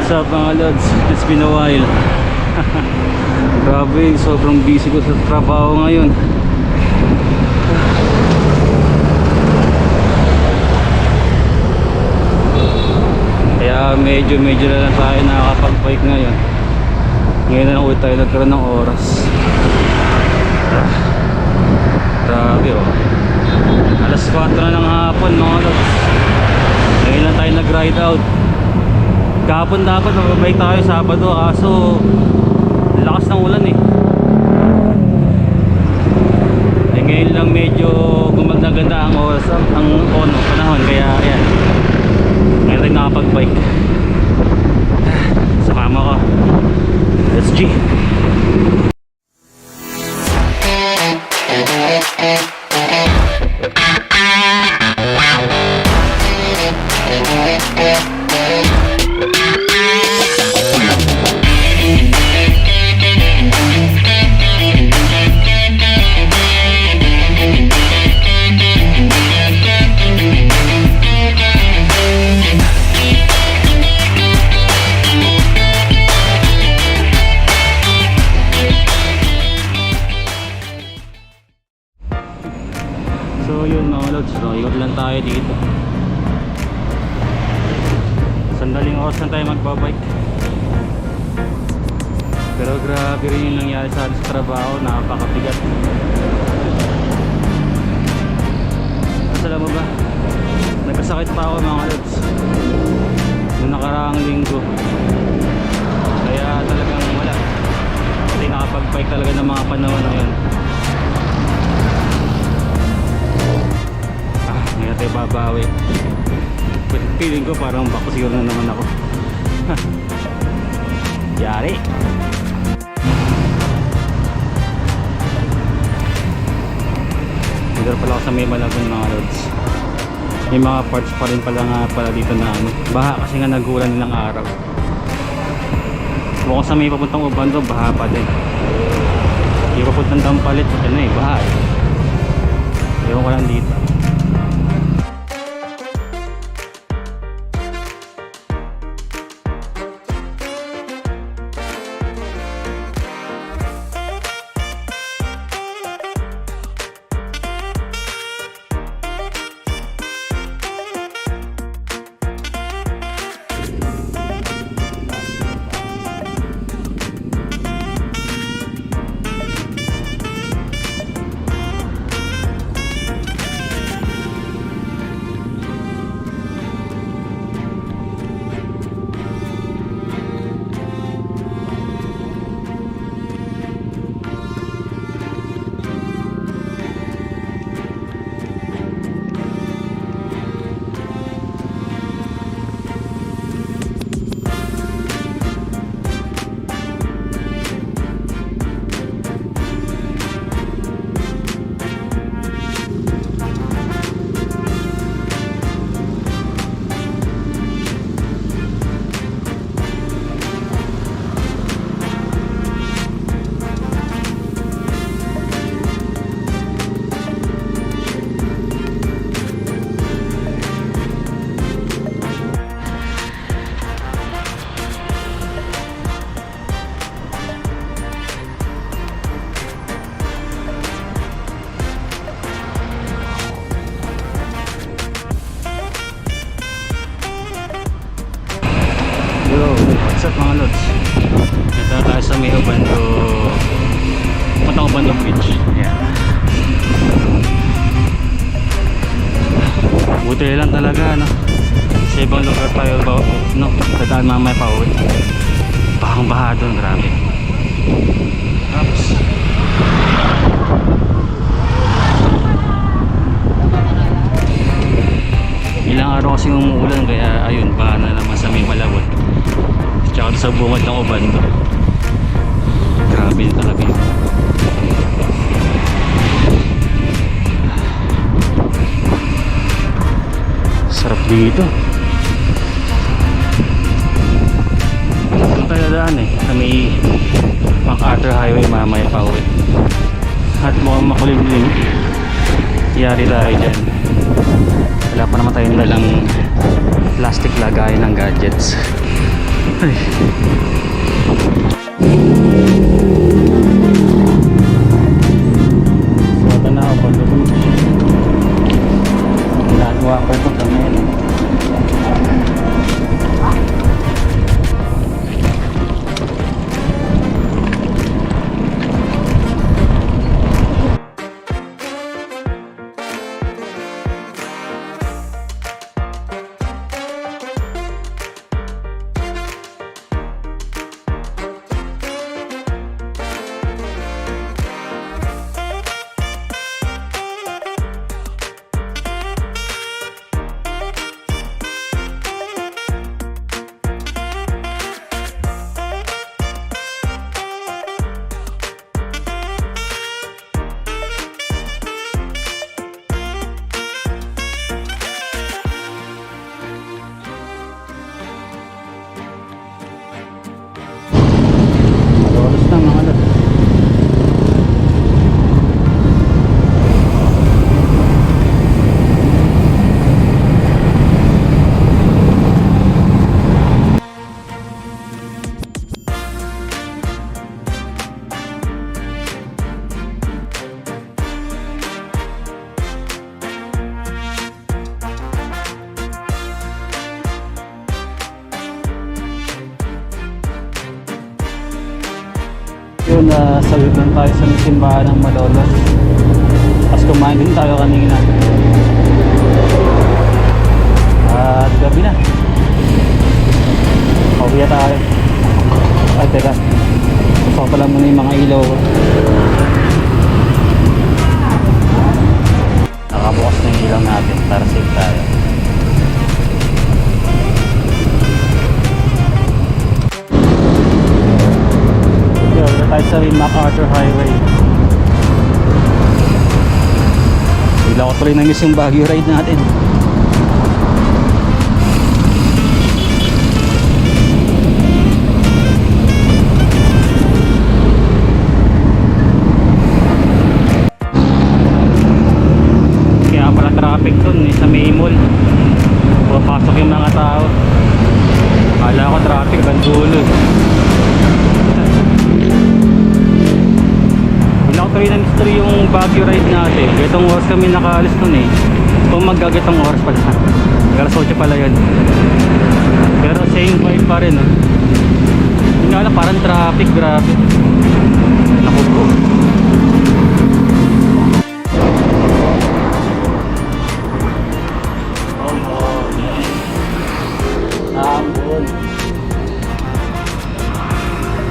What's up mga lods? It's been a while. Grabe, sobrang busy ko sa trabaho ngayon. Kaya medyo na lang tayo nakakapag-bike ngayon. Ngayon na lang ulit tayo nagkaroon ng oras. Grabe oh. Alas 4 na ng hapon mga lods. Ngayon lang tayo nag-ride out. Kahapon dapat magbabike tayo Sabado, kaso lakas ng ulan eh. Ngayon lang medyo gumaganda ang oras, ang panahon, kaya ayan, ngayon tayo nakapag-bike. Sumama ko. Let's G. So yun mga lods, so ikot lang tayo dito. Sandaling oras na tayo magbabike. Pero grabe rin yung nangyari sa atin sa trabaho, napakabigat. Alam mo ba, nagkasakit pa ako mga lods noong nakaraang linggo. Kaya talagang wala, hindi nakapag-bike talaga ng mga panahon na yun. Ngayon tayo babawi. Feeling ko parang bako siguro na naman ako. Yari. Dito pala ako sa may Malabon mga lods. May mga parts pa rin pala nga pala dito na ano, baha kasi nga nagulan nilang araw. Mukhang sa may papuntang Ubando, baha pa din. Yung papuntang Dampalit, ano eh, baha eh. Ewan ko lang dito. What's up mga lods? Ito tayo sa may Ubando, puntang Ubando Beach. Ayan. Buti lang talaga no? Sa ibang lugar tayo no? Dadaan mamaya pa uwi. Bahang baha doon, grabe. Tapos ilang araw kasing umuulan, kaya ayun, baha na naman sa may Malabon. Tsaka sa bungad ng Ubando. Grabe talaga yun. Sarap dito. Ang taladaan eh, sa may MacArthur Highway mamaya pa uwi. At mukhang makulimlim. Yari tayo dyan. Wala pa naman tayong lalang plastic lagay ng gadgets. Ay. So, ito na ako pagdating. Ginagawa ko ito kami. Oras na mga lad. Yun, salit lang tayo sa simbahan ng Malolos. Tapos kumain din tayo kanina. At gabi na. Pauwi na tayo. Ay, teka. Gusto ko pala muna yung mga ilaw. Nakabukas na yung ilaw natin para safe tayo. Tayo sa MacArthur Highway. Bigla ko tuloy na-miss yung Baguio ride natin. Kaya pala traffic dun sa May Mall. Pupasok yung mga tao. Akala ko traffic ang dulo. Tuloy na mystery yung Baguio ride natin. Itong oras kami nakaalis nun eh. Kung magagatong oras pala. Alas 8 pala yun. Pero same vibe pa rin. Yung nga lang parang traffic. Grabe. Naku po. Ambon.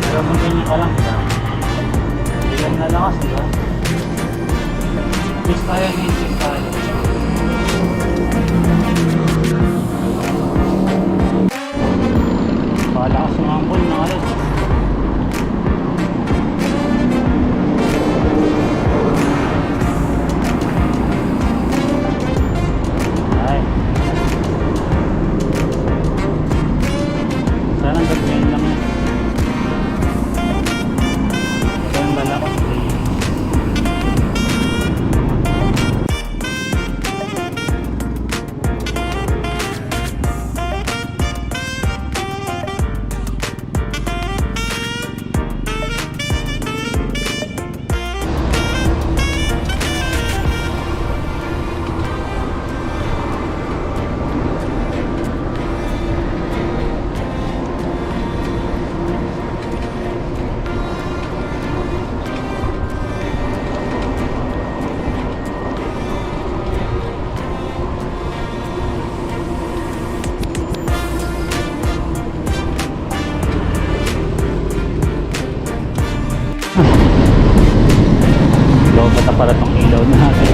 Pero kung ganyan ka lang. Bigyan na lakas, diba? Miss tayo, miss tayo. Palakas yung ambon, mga lods. Ay. Sana ang gagawin lang yan. Lobot na pala itong ilaw natin.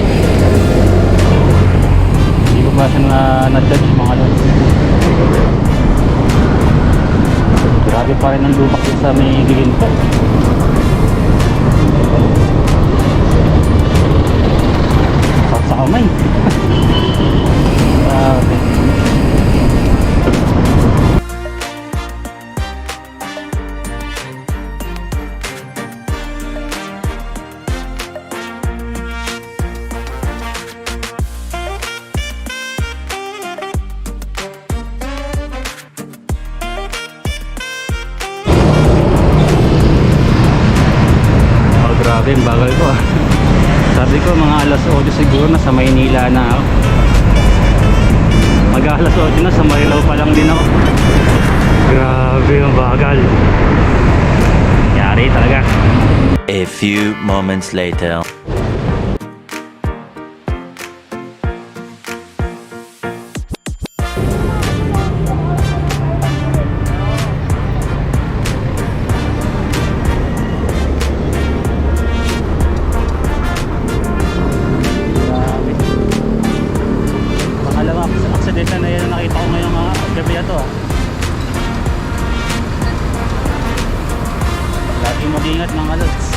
Hindi ko ba siya na-judge mga lods. Grabe pa rin ang lumak sa may giginto. Sa kamay. Grabe. Grabe yung bagal ko ah. Sabi ko mga alas 8 siguro nasa Maynila na ako. Mag alas 8 na, sa Marilao pa lang din ako. Grabe yung bagal. Yari talaga. A few moments later. Grabe. Pangalawang aksidente na yan nakita ko ngayong gabi na to ah. Lagi mag-ingat mga lods.